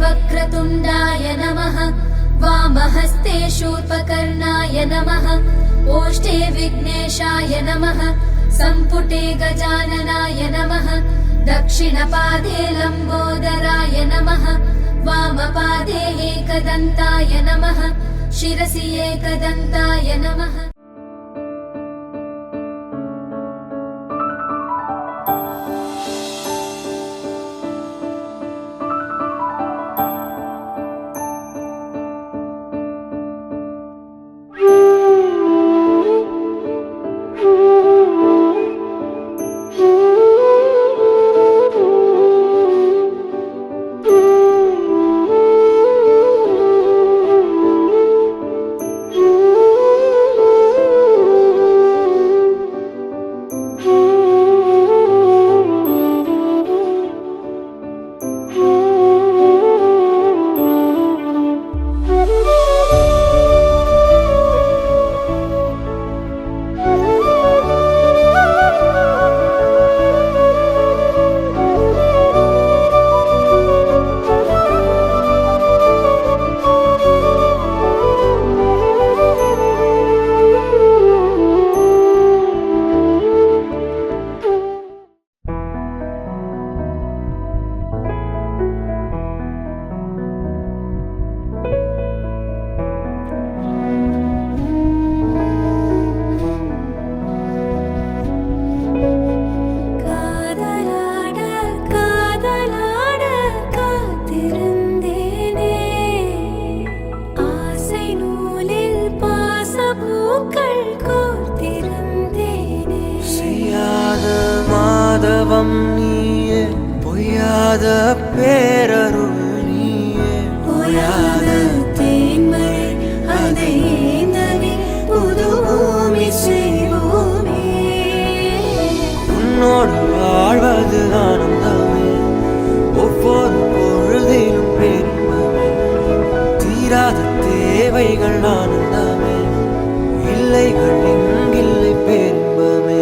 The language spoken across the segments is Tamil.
वक्रतुण्डाय नमः वामहस्ते शूर्पकर्णाय नमः ओष्ठे विघ्नेशाय नमः सम्पुटे गजाननाय नमः दक्षिणपादे लम्बोदराय नमः वामपादे एकदन्ताय नमः शिरसि एकदन्ताय नमः। மாதவம் நீயே பொய்யாத பேரருள் நீயே பொய்யாத தேன்மழை அதை ஏந்தவே புது பூமி செய்வோமே உன்னோடு வாழ்வது ஆனந்தமே ஒவ்வொரு பொழுதிலும் பெருமமே தீராத தேவைகள் ஆனந்தமே இல்லைகள் இங்கில்லை பெரும்பமே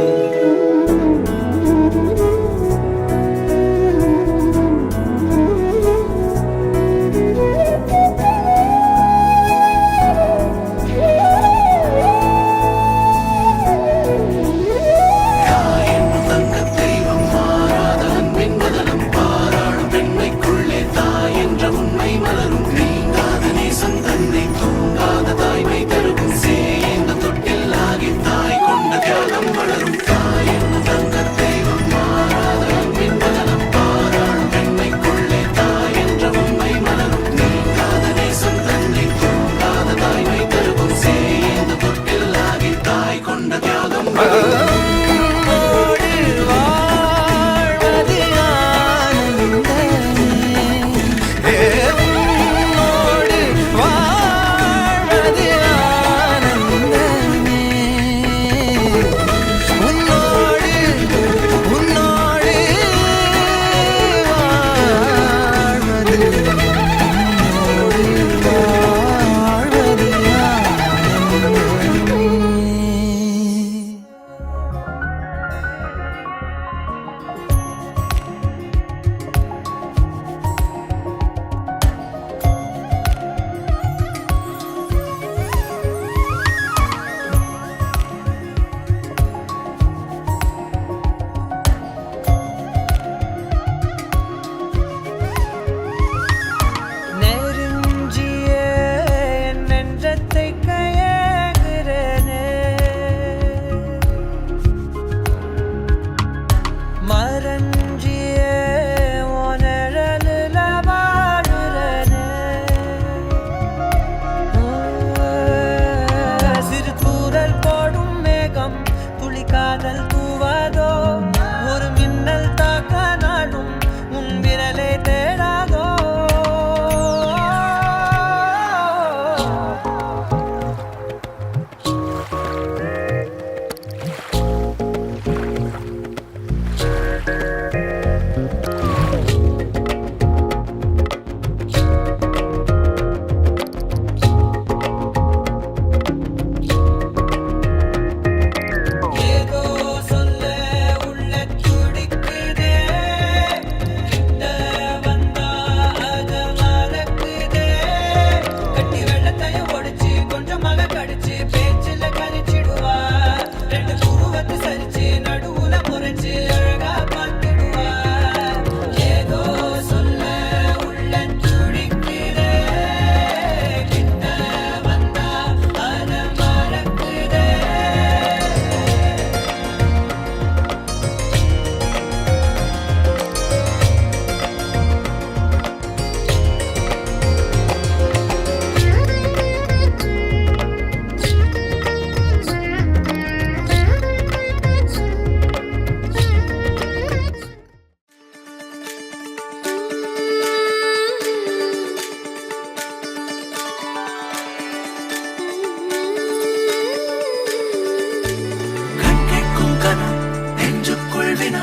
வினா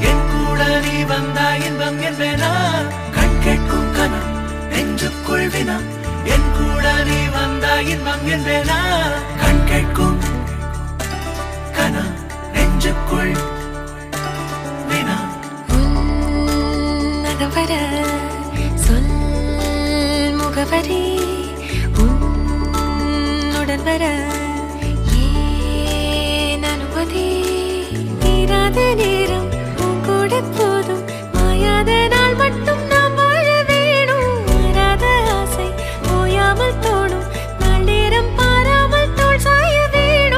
என் கூட நீ வந்தா இன்பம் என்பேனா கண் கேட்கும் கனா நெஞ்சுக்குள் வினா என் கூட நீ வந்தா இன்பம் என்பேனா கண் கேட்கும் கனா நெஞ்சுக்குள் வினா உன்னகவர சொல் முகவரி உன்னுடன் வர ஏன் அனுமதி தீராத நேரம் உன் கூட போதும் மாயாத நாள் மட்டும் நாம் வாழ வேணும் மாறாத ஆசை ஓயாமல் தோணும் நாள் நேரம் பாராமல் தோள் சாய வேணும்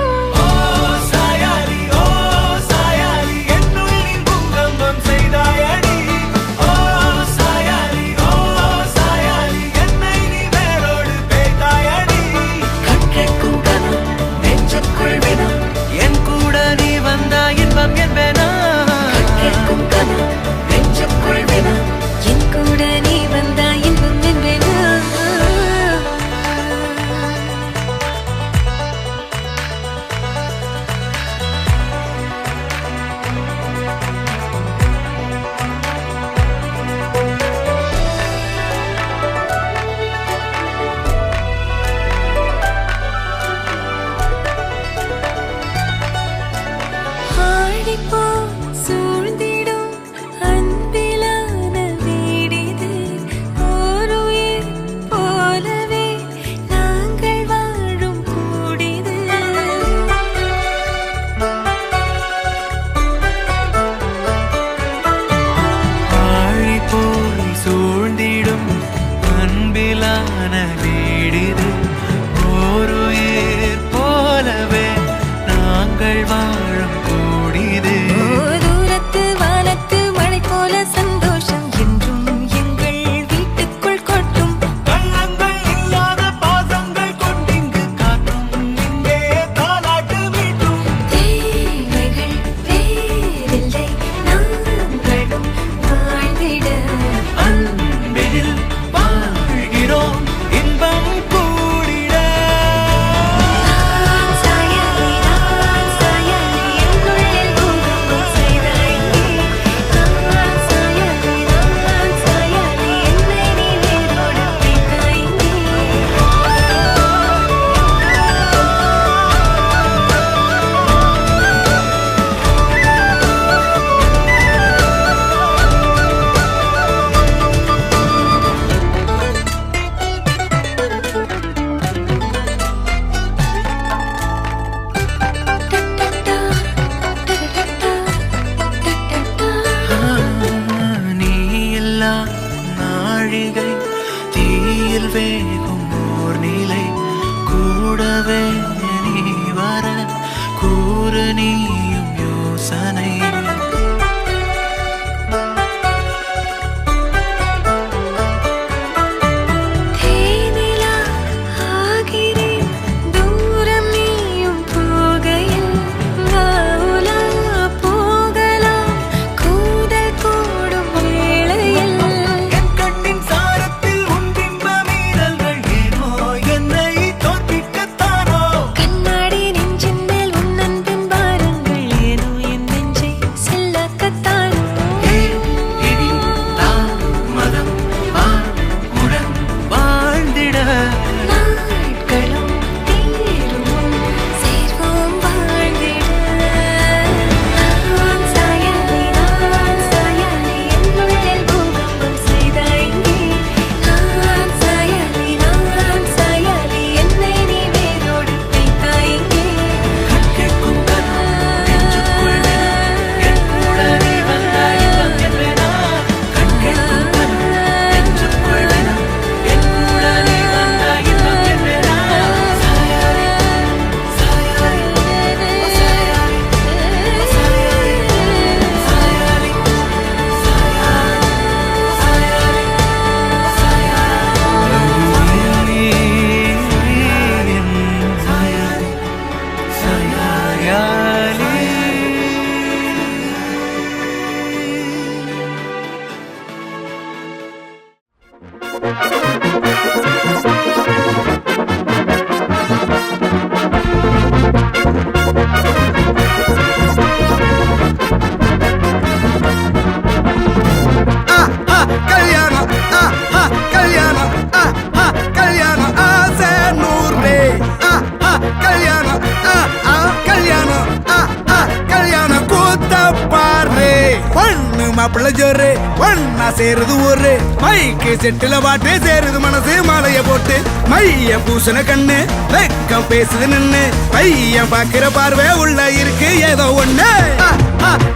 மாப்பிள்ள ஜோரு ஒன்னா சேருது ஊரு மைக்கு செட்டுல பாட்டு சேருது மனசு மாலைய போட்டு மைய பூசண கண்ணு வெக்கம் பேசுது நின்னு பையன் பாக்குற பார்வை உள்ள இருக்கு ஏதோ ஒண்ணு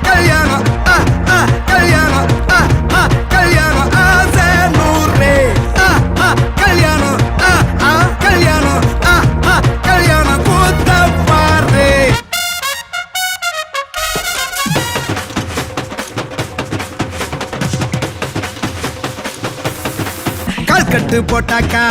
கல்யாணம் கல்யாணம் கல்யாணம் ஆசை நூறு கல்யாணம் கல்யாணம் கல்யாணம் கூத்த பாரு கல்கட்டு போட்டாக்கா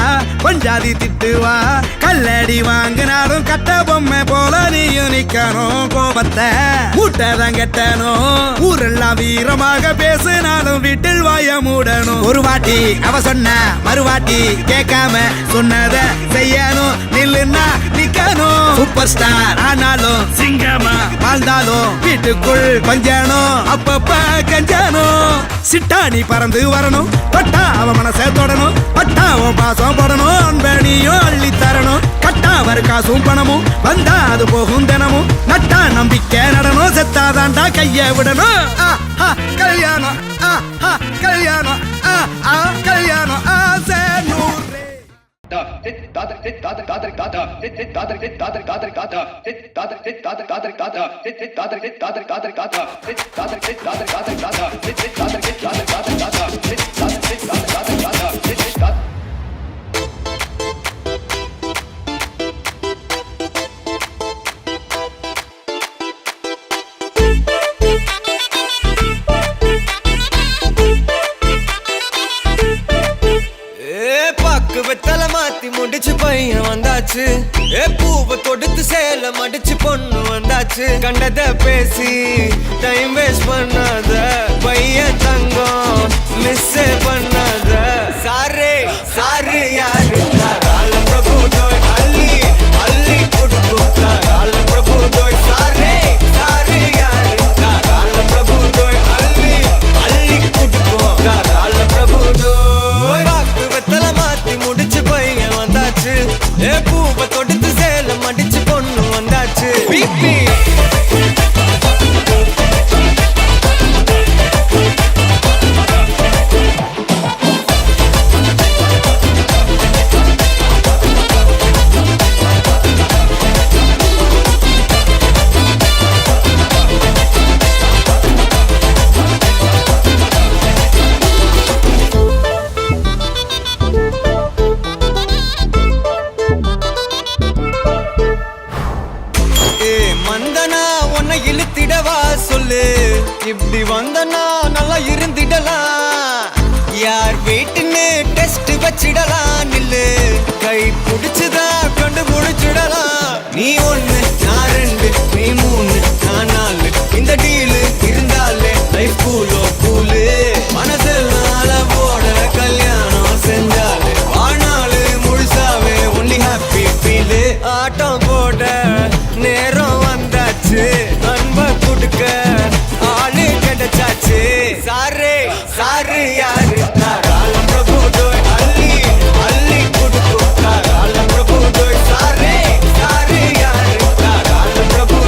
பஞ்சாதி திட்டுவா கல்லடி வாங்கினாலும் கட்ட பொம்மை போல நீயும் நிக்கணும் கோபத்தை மூட்டதான் கட்டணும் ஊரெல்லாம் வீரமாக பேசினாலும் வீட்டில் வாய மூடணும் ஒரு வாட்டி அவ சொன்ன மறுவாட்டி கேட்காம சொன்னத செய்யணும் நில்லுன்னா நிக்கணும் சூப்பர் ஸ்டார் ஆனாலும் சிங்கமா வாழ்ந்தாலும் வீட்டுக்குள் பஞ்சனும் அப்பப்ப கஞ்சனும் சிட்டாணி பறந்து வரணும் பட்டா அவ மனசை தொடணும் பட்டாவும் பாசம் போடணும் அன்பனியும் அள்ளி தரணும் கட்டாவர் காசும் பணமும் வந்தா அது போகும் தினமும் நட்டா நம்பிக்கை நடனும் செத்தாதாண்டா கைய விடணும் கல்யாணம் கல்யாணம் கல்யாணம் ஆசை நூறு வெத்தலை மாத்தி முடிச்சு பையன் வந்தாச்சு பூவை கொடுத்து சேல மடிச்சு பொண்ணு வந்தாச்சு கண்டத பேசி டைம் வேஸ்ட் பண்ணாத பையன் தங்கம் மிஸ் பண்ணாத சாரே சாரு யாரு கால பிரபு தோய் அள்ளி அள்ளி கொடுக்கும் கால பிரபு தோய் சாரே சாரு யாரு கால பிரபு தோய் அள்ளி அள்ளி கொடுக்கும் கால பிரபு தோய் பாக்கு வெத்தலை மாத்தி முடிச்சு பையன் வந்தாச்சு பூவை தொடுத்து சேல மடிச்சு பொண்ணு வந்தாச்சு பிபி மந்தனா உன்னை இழுத்திடவா சொல்லு இப்படி வந்தனா நல்லா இருந்திடலாம் யார் வீட்டுன்னு டெஸ்ட் வச்சிடலாம் நில்லு கை பிடிச்சுதா கண்டு முடிச்சிடலாம் நீ ஒண்ணு நான் ரெண்டு நீ மூணு நான் நாலு இந்த டீலு இருந்தாலே லைஃப் கூலோ கூலு மனசெல்லாம் அளவோட கல்யாணம் செஞ்சாலே வாழ்நாளு முழுசாவே ஒன்லி ஹாப்பி ஃபீலு ஆட்டம் போட நேரம் வந்தாச்சு அன்ப கொடுக்க ஆளு கிடைச்சாச்சு சாரே சாரு யாரு கால பிரபு தோய் அள்ளி அள்ளி கொடுக்கும் கால பிரபு தோய் சாரே சாரு யாரு கால பிரபு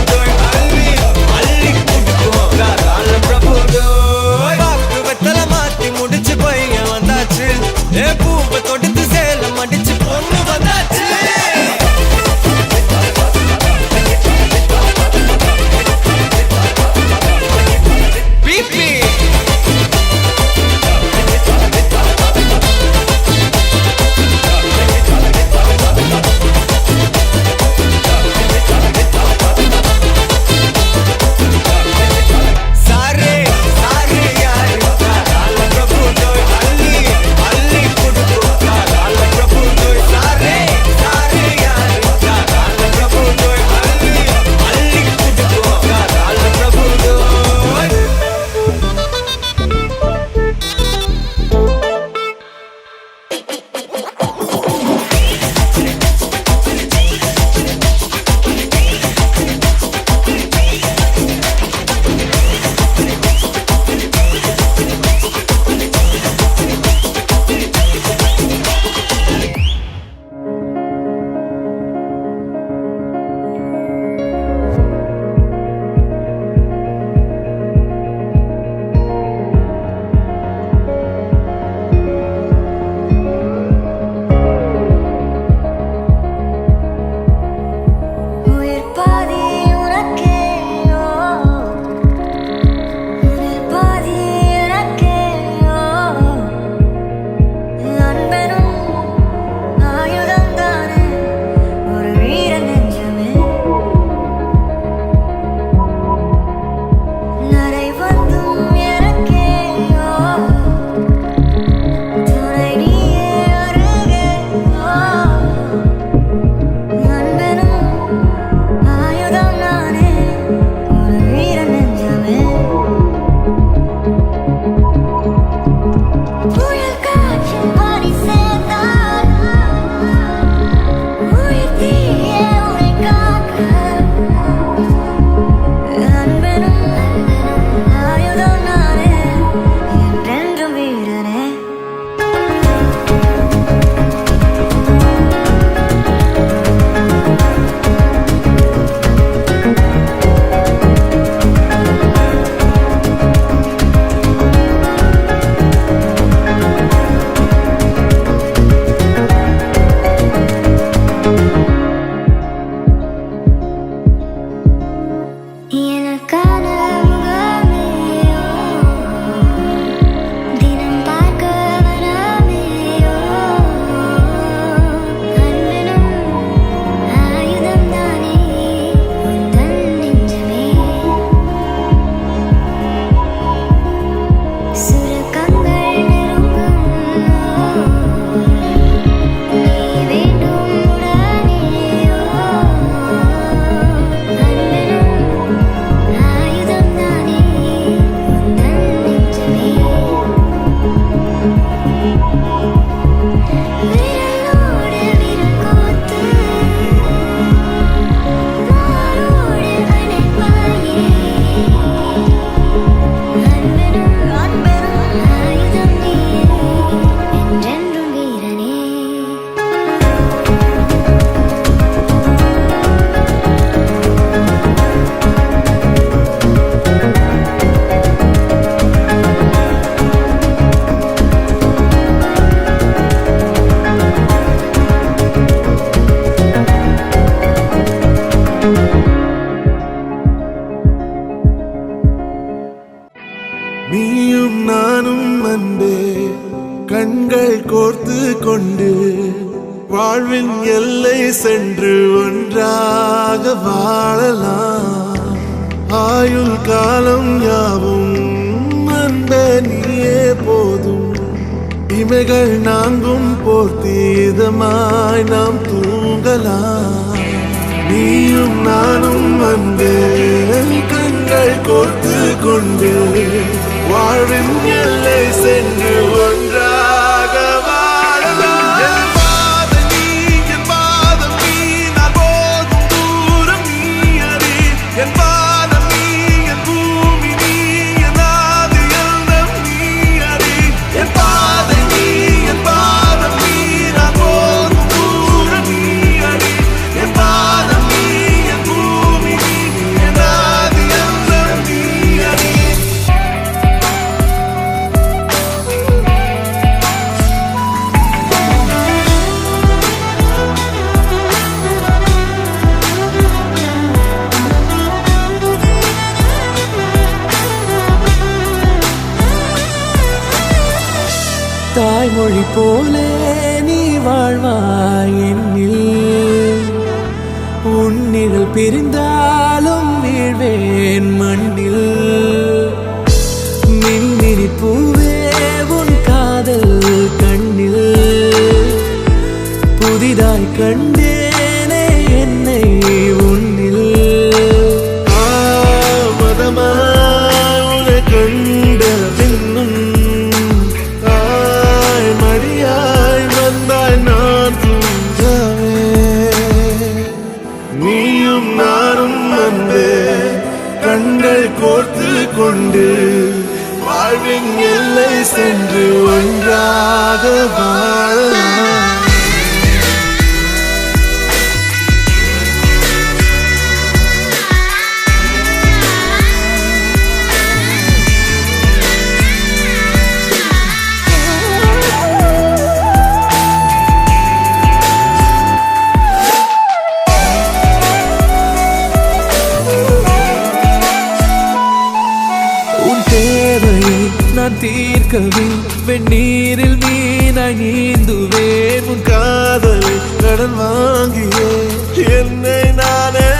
கண்கள் கோர்த்து கொண்டு வாழ்வின் எல்லை சென்று ஒன்றாக வாழலாம். ஆயுள் காலம் யாவும் அந்த நீயே போதும். இமைகள் நாங்கும் போர்த்தீதமாய் நாம் தூங்கலாம். நீயும் நானும் வந்து கண்கள் கோர்த்து கொண்டு வாழ்வின் எல்லை சென்று ஒன்றாக வாழலாம். என் பாதம் நீ, என் பாதம் நீ, நான் போகும் தூரம் நீ அறி. என் பாதம் நீ, என் பூமி நீ, என் ஆதி எல்லாம் நீ அறி. என் பாதம் நீ, என் பாதம் நீ, நான் போகும் தூரம் நீ அறி. என் பாதம் நீ, என் பூமி நீ, என் ஆதி எல்லாம் நீ அறி. தாய்மொழி போலே நீ வாழ்வாய் என்னில். உன்னிகள் பிரிந்தாலும் வீழ்வேன் மண்ணில். மின்மினி பூவே உன் காதல் கண்ணில். புதிதாய் கண்டேனே என்னை உன்னில். மதமாய் கண்ட பின்னும் தாய் மடியாய் வந்தாய் நான் தூங்கவே. நீயும் நானும் வந்து கண்கள் கோர்த்து கொண்டு வாழ்வின் எல்லை சென்று ஒன்றாக வாழலாம். உன் தேவையை நான் தீர்க்கவே வெந்நீரில் மீனாய் நீந்துவேன். உன் காதலை கடன் வாங்கியே என்னை நானே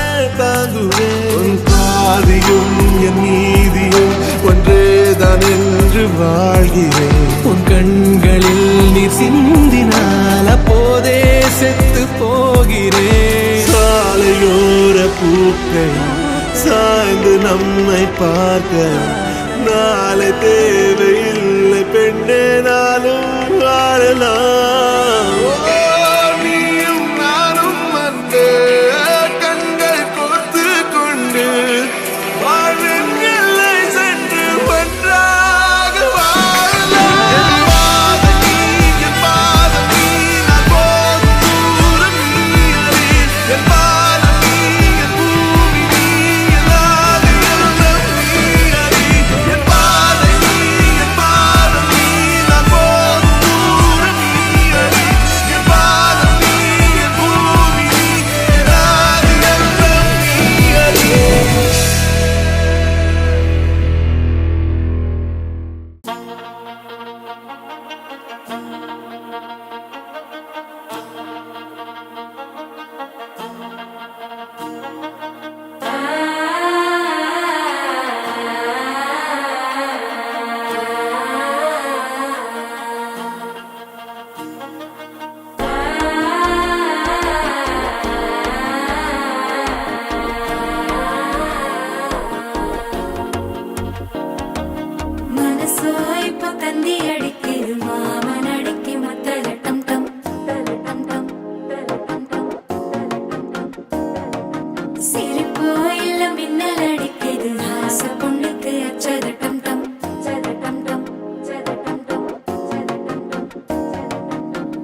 தாங்குவேன். உன் பாதியும் என் நீதியும் ஒன்றேதான் என்று வாழ்கிறேன். உன் கண்களில் நீர் சிந்தினால் அப்போதே செத்து போகிறேன். சாலையோர பூக்கள் சாய்ந்து நம்மை பார்க்க நாளை தேவையில்லை பெண்ணே, நாளும் வாழலாம். நீயும் நானும் வந்து கண்கள் கோர்த்து கொண்டு வாழ்வின் எல்லை சென்று ஒன்றாக வாழலாம். என் பாதம் நீ, என் பாதம் நீ, நான் போகும் தூரம் நீ அறி. என் பாதம் நீ, என் பூமி நீ, என் ஆதி எல்லாம் நீ அறி. என் பாதம் நீ, என் பாதம் நீ, நான் போகும் தூரம் நீ அறி. என் பாதம் நீ, என் பூமி நீ, என் ஆதி எல்லாம் நீ அறி. மனசோ இப்போ தந்தி அடிக்குது மாமன் அடிக்கு மத்தள டம் டம் டம் டம் டம் டம். சிரிப்போ இல்ல மின்னல் அடிக்குது ஆச பொண்ணுக்கு அச்சத டம் டம் டம் டம் டம்.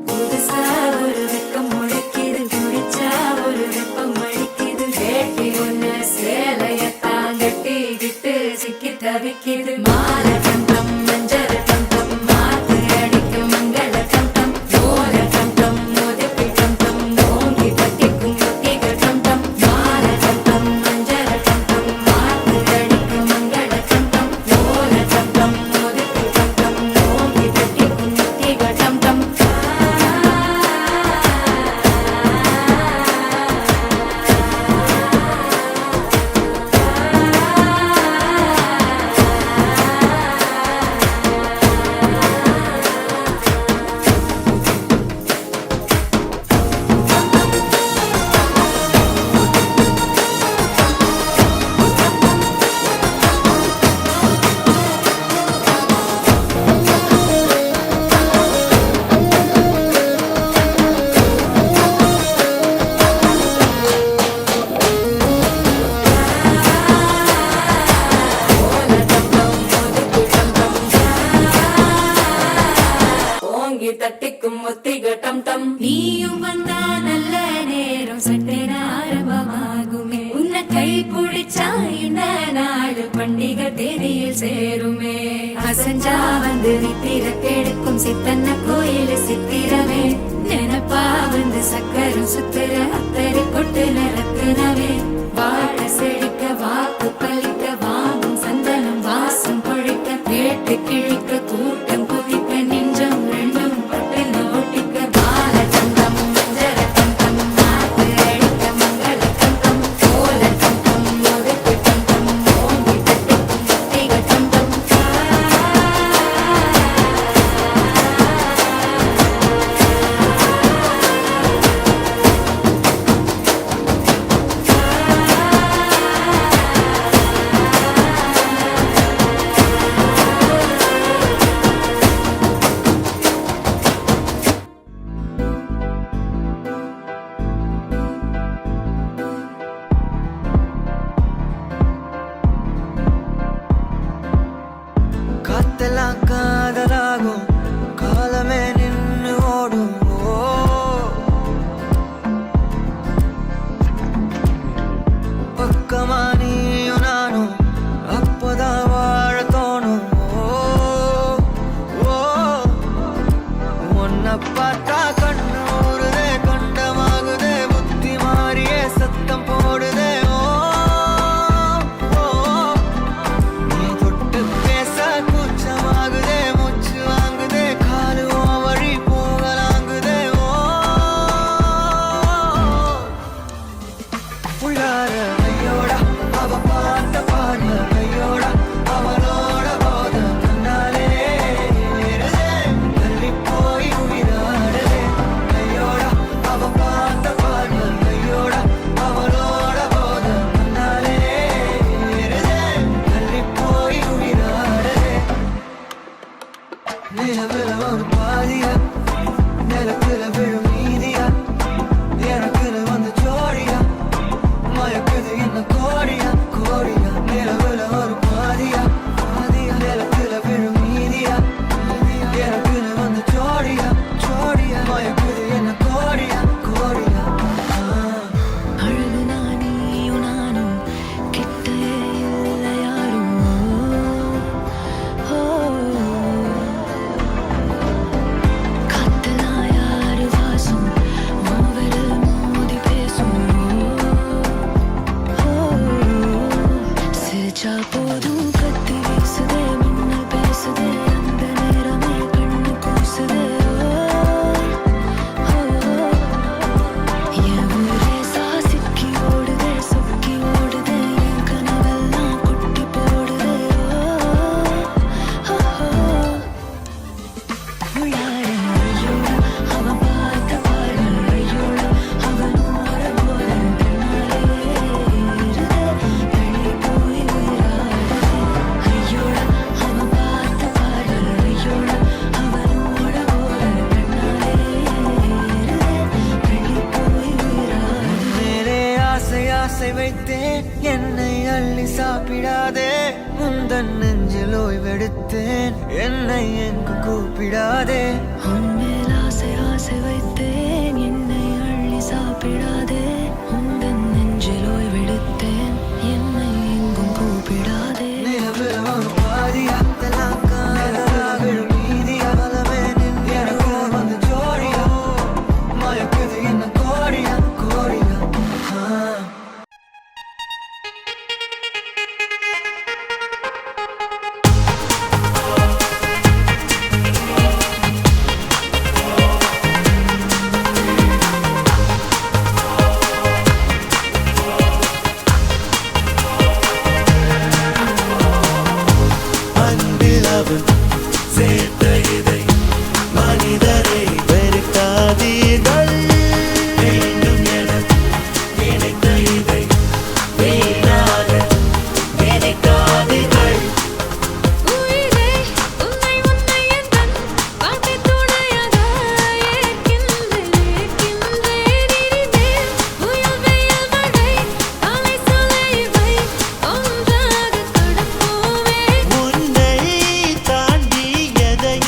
புதுசா ஒரு வெக்கம் முளைக்குது குடிச்சா ஒரு வெப்பம் அடிக்குது. வேட்டி ஒண்ணு சேலையத்தான் கட்டிக்கிட்டு சிக்கி தவிக்குது. மாலை டம் டம் மஞ்சள் டம் டம் மாத்து அடிக்கும் மங்கள டம் டம். ஓல டம் டம் மோதிப்பி டம் டம் ஓங்கி பட்டிக்கும் முட்டிக டம் டம். மாலை டம் டம் மஞ்சள் டம் டம் மாத்து அடிக்கும் மங்கள டம் டம். ஓல டம் டம் மோதிப்பி டம் டம் ஓங்கி பட்டிக்கும் முட்டிக சேருமே அசஞ்சா வந்து நித்திர கெடுக்கும் சித்தன்ன கோயில் சித்திரமே நினப்பா வந்து சக்கரம் சுத்துற அத்தரி கொட்டு நிறக்குனவே வாழ செழிக்க வாக்கு பலிக்க வாங்கும் சந்தனம் வாசம் பொழிக்க வேட்டு கிழிக்க கூட்டம் குதிக்க நெஞ்சம் ரெண்டும் பட்டுன்னு ஒட்டிக்க பால தங்கம் மஞ்சர தங்கம் நாட்டு அழிக்க மங்கள தங்கம் கோல தங்கம் ஒதுக்கு தங்கம் ஓங்கி தட்டுக்கும் முத்திக தங்கம் காத்தெல்லாம் காதலாகும் காலமே நின்று ஓடும் பக்கமா நீயும் நானும் அப்போதான் வாழ தோணும் உன்னை பார்த்தா கண்ணு ஊறுதே கண்டமாகுதே புத்தி மாறியே சத்தம் போடுதே நீ தொட்டு பேச கூச்சமாகுதே மூச்சு வாங்குதே காலு உன் வழி போகலாங்குதே உள்ளார ஐயோடா அவ பார்த்த பார்வை ஐயோடா அவளோட போத கண்ணாலே தள்ளி போய் உயிராடுதே ஐயோடா அவ பார்த்த பார்வை ஐயோடா அவளோட போத கண்ணாலே தள்ளி போய் உயிராடுதே நிலவுல ஒரு பாதியா நிலத்துல விழும் மீதியா எனக்குன்னு வந்து ஜோடியா மயக்குது என்ன கோடியா கோடியா நிலவுல ஒரு பாதியா பாதியா நிலத்துல விழும் மீதியா எனக்குன்னு வந்து ஜோடியா ஜோடியா மயக்குது என்ன கோடியா கோடியா அழகு நானியும் நானும் கிட்டே இல்லை யாரும் காத்தெல்லாம் யாரு வாசம் மோவரில் மோதி பேசும் சிரிச்சா போதும் கத்தி வீசுதே மின்னல் பேசுதே அந்த நேரமே கண்ணு கூசுதே என் ஊரே சாசிக்கி ஓடுதே சொக்கி ஓடுதே என் கனவெல்லாம் குட்டி போடுதே உள்ளார ஐயோடா அவன் பார்த்த பார்வை ஐயோடா அவனோட போல கண்ணாலே தள்ளி போய் உயிராடுதே ஐயோடா அவன் பார்த்த பார்வை ஐயோடா அவனோட போல கண்ணாலே தள்ளி போய் உயிராடுதே மேலே ஆசை ஆசை வைத்தேன் என்னை அள்ளி சாப்பிடாதே முந்தன் நெஞ்சில் ஓய்வெடுத்தேன் என்னை எங்கும் கூப்பிடாதே உன்மேல் ஆசை ஆசை வைத்தேன் என்னை அள்ளி சாப்பிடாதே உந்தன் நெஞ்சில் ஓய்வெடுத்தேன் என்னை எங்கும் கூப்பிடாதே நிலவுல ஒரு பாதியா தெல்லாம் காதலா விழும் மீதியா பலமே நின்று எனக்கு வந்து ஜோடியா மயக்குது என்ன கோடியா கோடியா அன்பில் அவன் சேர்த்த இதை மனிதரை வெறுக்காதீர்கள் வேண்டும் என நினைத்த இதை வீணாக நினைக்காதீர்கள் உயிரே உன்னை உன்னை எந்தன் வாழ்க்கை துணையாக ஏற்கின்றேன் இனிமேல் புயல் வெயில் மழை காலை சோலை இவை ஒன்றாக கடப்போமே உன்னை தாண்டி எதை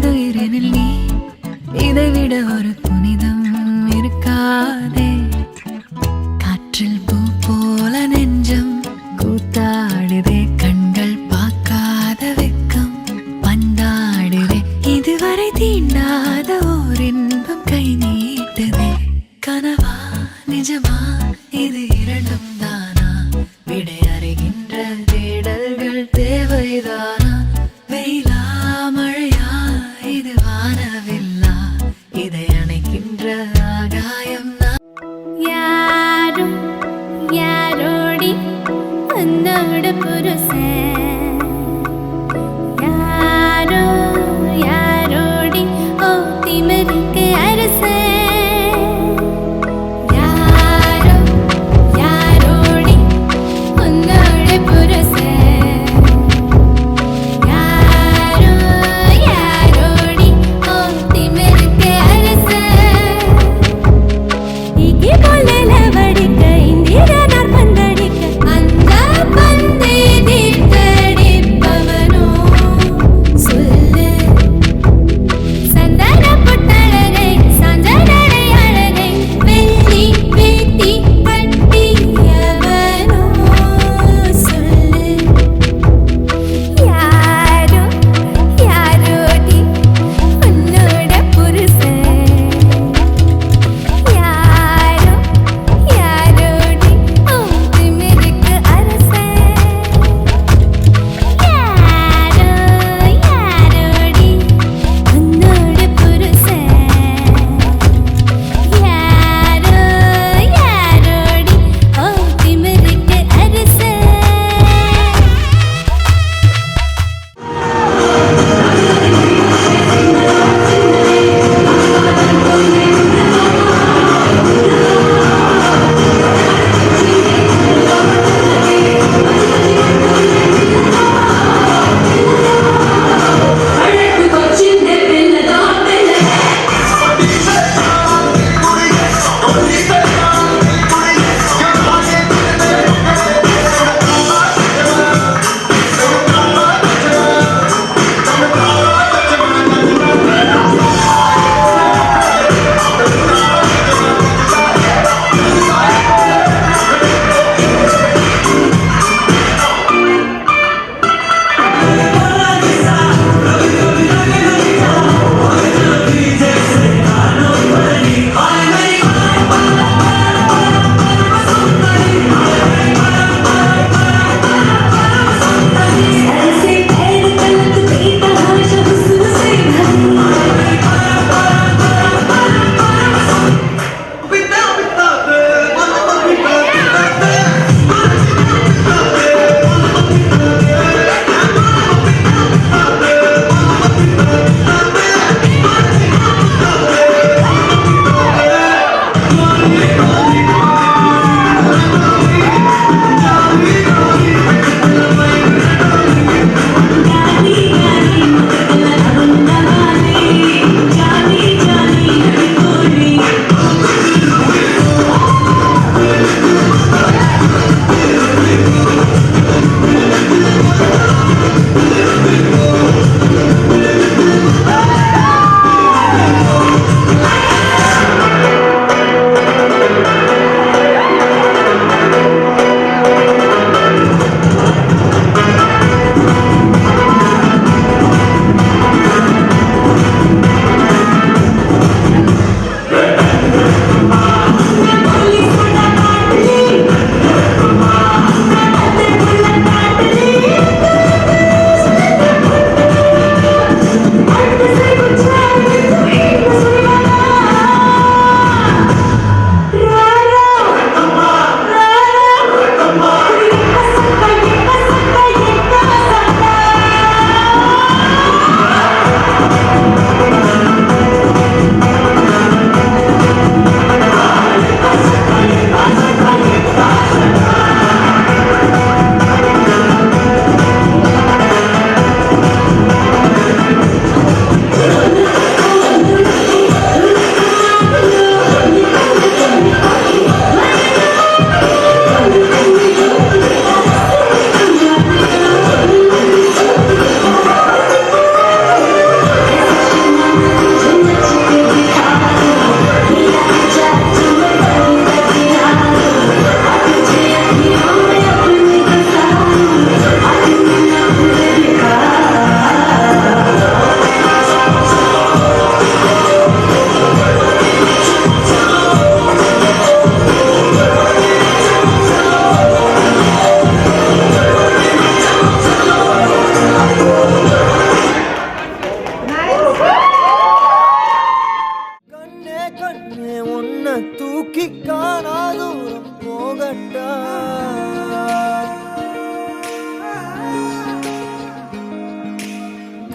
எனதுயிரினில் நீ இதைவிட ஒரு புனிதம் இருக்காதே. காற்றில் பூ போல நெஞ்சம் கூத்தாடுதே, கண்கள் பார்க்காத வெக்கம் பந்தாடுதே. இதுவரை தீண்டாத ஓர் இன்பம் கை நீட்டுதே. கனவா நிஜமா இது இரண்டும் தானா? விடை அறிகின்ற தேடல்கள் தேவைதானா? வெயிலா மழையா இது வானவில்லா? இதை அணைக்கின்ற ஆகாயம் யாரும் யாரோடி உன்னோட புருஷன், யாரோ யாரோடி ஓ திமிருக்கு அரசன், யாரோ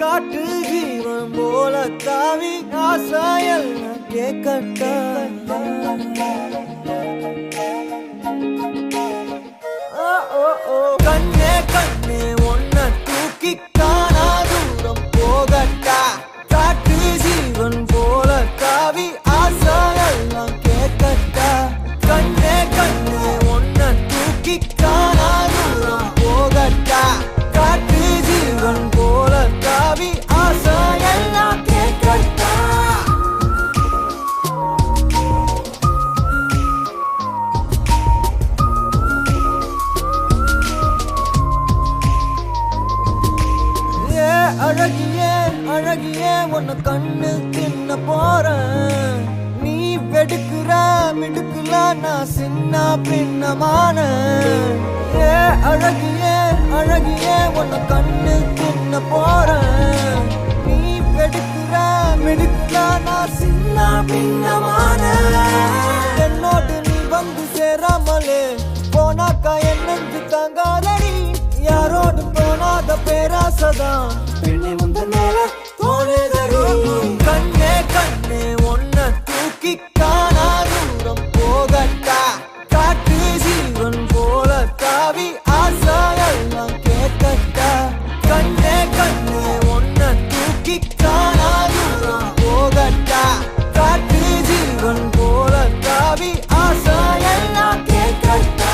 காட்டு ஜீவன் போல தாவி ஆசாயெல்லாம் கேட்கட்டா கண்ணே கண்ணே ஒன்ன தூக்கி காணா தூரம் போகட்டா காட்டு ஜீவன் போல தாவி ஆசாயெல்லாம் கேட்கட்டா கண்ணே கண்ணே ஒன்ன தூக்கி காணா தூரம் போகட்டா காட்டு ஜீவன் போல தாவி ஆசாயெல்லாம் கேட்கட்டா அழகியே அழகியே உன்னை கண்ணு தின்ன போறேன் நீ வெடுக்குற மிடுக்குல நான் சின்ன பின்னமான அழகியே அழகியே உன்னை கண்ணு தின்ன போறேன் நீ வெடுக்குற மிடுக்குல நான் சின்ன பின்னமான என்னோடு நீ வந்து சேராமலே போனாக்கா என் நெஞ்சு தாங்காதடி யாரோடு போனாத பேராசதான் பெண்ணே முந்த மேல தோணுதடி கண்ணே கண்ணே ஒன்ன தூக்கி காணா தூரம் போகட்டா காட்டு ஜீவன் போல தாவி ஆசாயெல்லாம் கேட்கட்டா கண்ணே கண்ணே ஒன்ன தூக்கி காணா தூரம் போகட்டா காட்டு ஜீவன் போல தாவி ஆசாயெல்லாம் கேட்கட்டா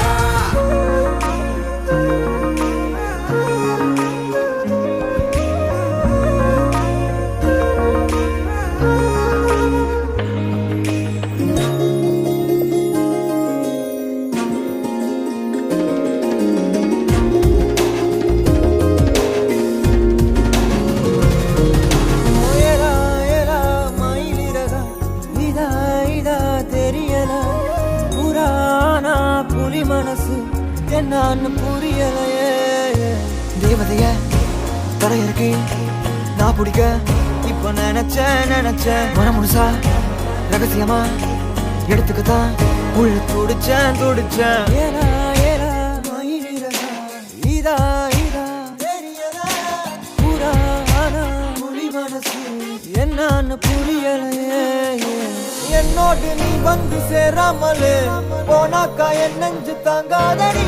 மனசு என்னன்னு புரியலையே தேவதைய தரையிறக்கி நான் பிடிக்க இப்ப நினைச்சேன் மனம் முழுசா ரகசியமா எடுத்துக்கத்தான் உள்ள துடிச்சேன் ஏலா ஏலா மயிலிறகா இதா இதா தெரியல புராணா புலி மனசு என்னன்னு புரியலையே என்னோடு நீ வந்து சேராமலே போனாக்கா என் நெஞ்சு தாங்காதடி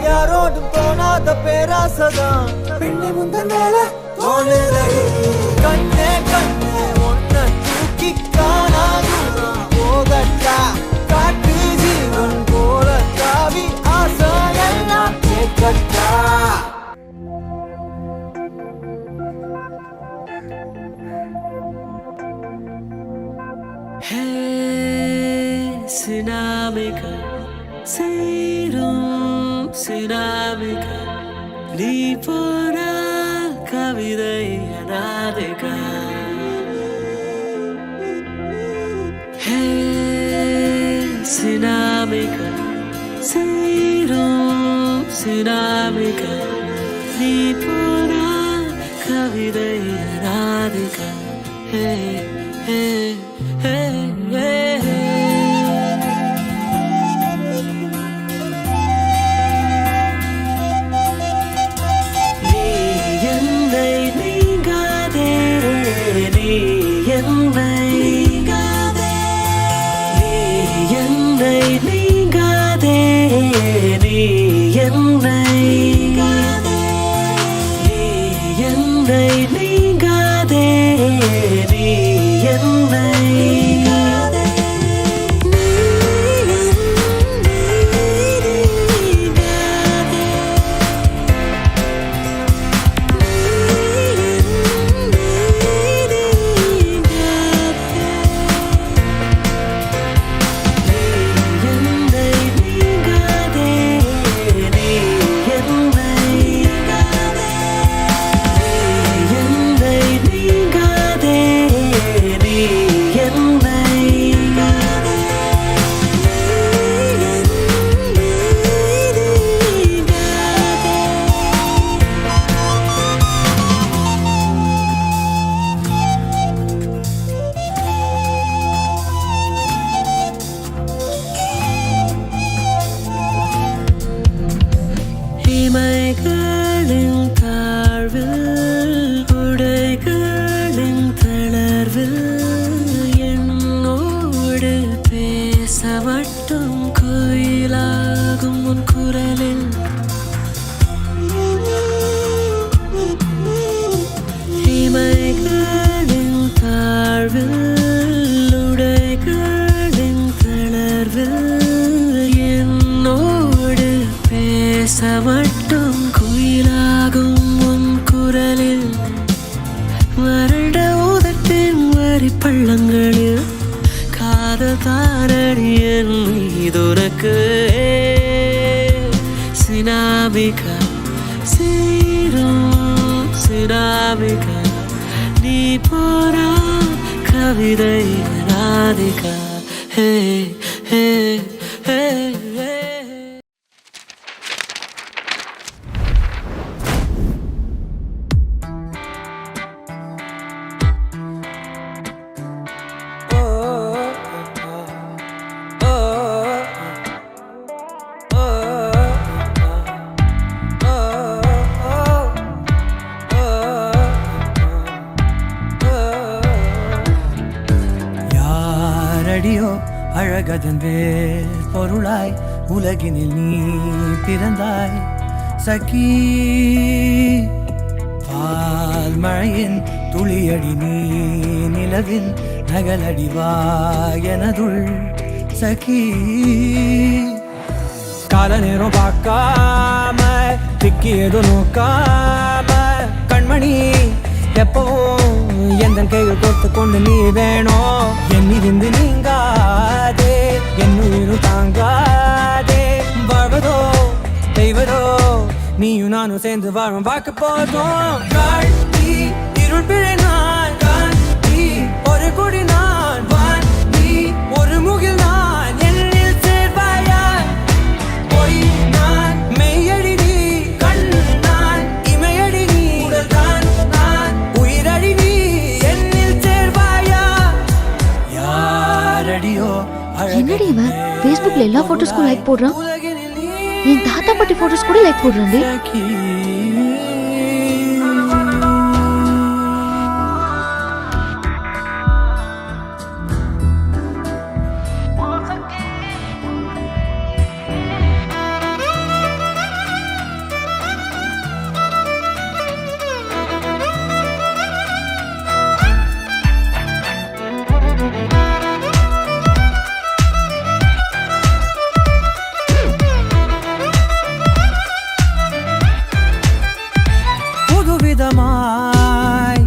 யாரோடு போனாத பேராசதான் பெண்ணை முந்த மேல தோணுதடி கண்ணே கண்ணே ஒன்ன தூக்கி காணா தூரம் போகட்டா காட்டு ஜீவன் போல தாவி ஆசாயெல்லாம் கேட்கட்டா Sinamika, Sirum Sinamika, Nipura Kavidai Anadika. Hey, Sinamika, Sirum Sinamika, Nipura Kavidai Anadika. Hey, hey, hey, hey, hey. நீங்காதே வறண்ட உதட்டின் வரி பள்ளங்களில் காதல் தாரடி என் மீதுனக்கு சினாமிகா சீரும் சினாமிகா நீ போரா கவிதை ராதிகா ஹே ஹே ஹே ஹே யாரடியோ அழகதன் வேல் பொருளாய் உலகினில் நீ பிறந்தாய் சகி பால் மழையின் துளியடி நீ நிலவின் நகலடிவாய் எனதுள் சகி கால நேரம் பார்க்காம திக்கி எதுவும் நோக்காம கண்மணி எப்பவும் எந்த கைகள் கொடுத்து கொண்டு நீ வேணும் என்னிருந்து நீங்காதே என் உயிரும் தாங்காதே வாழ்வதோ தெய்வதோ நீயும் நானும் சேர்ந்து வாழும் பார்க்க போதும் காட்டி இருள் பிழை நான் காட்டி ஒரு கொடி நான் வான் நீ ஒரு முகில் நான் என்னில் சேர்வாயா பொய் நான் மெய்யடி நீ கண் நான் இமையடி நீ உடல் தான் நான் உயிரடி நீ என்னில் சேர்வாயா யாரடியோ என்னடி இவன் ஃபேஸ்புக்ல எல்லா போட்டோஸ்க்கும் லைக் போடுறான் என் தாத்தா பாட்டி போட்டோஸ் கூட லைக் போடுறான்டி புதுவிதமாய்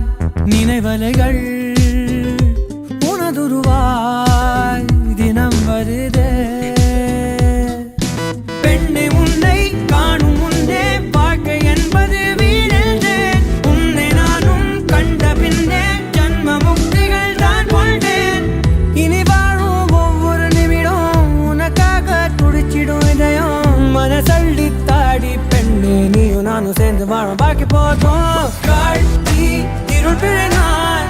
நினைவலைகள் உனதுருவாய் தினம் வருதே பெண்ணை உன்னை காணும் முன்னே வாழ்க்கை என்பது வீழென்றே உன்னை நானும் கண்ட பின்னே ஜன்ம முக்திகள் தான் கொண்டேன் இனி வாழும் ஒவ்வொரு நிமிடம் உனக்காக துடிச்சிடும் இதயம் மனசள்ளி தாடி பெண்ணே நீயும் நானும் சேர்ந்து வாழும் பாக்கி போதும் காட்டி இருள் பிழை நான்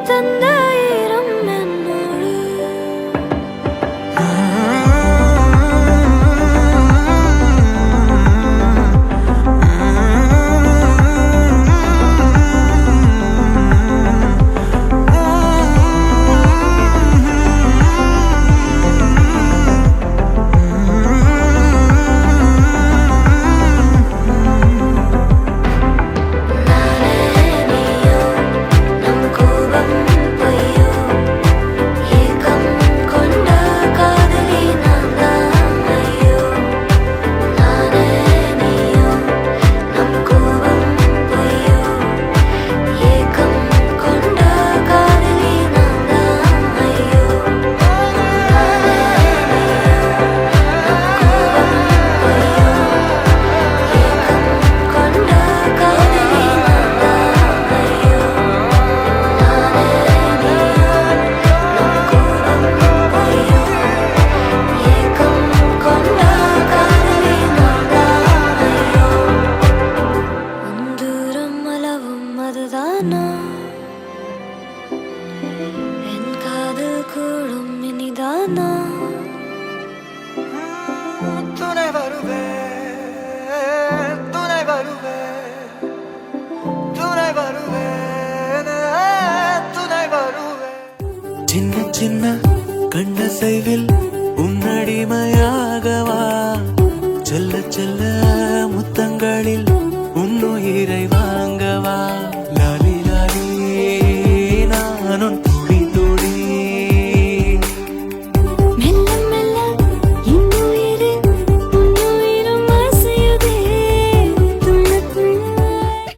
தந்த ஈரம் என்னோடு சின்ன சின்ன கண்ணசைவில் உன்னடிமையாகவா செல்ல செல்ல முத்தங்களில் உன்னுயிரை வாங்கவா லாலி லாலி நான் உன்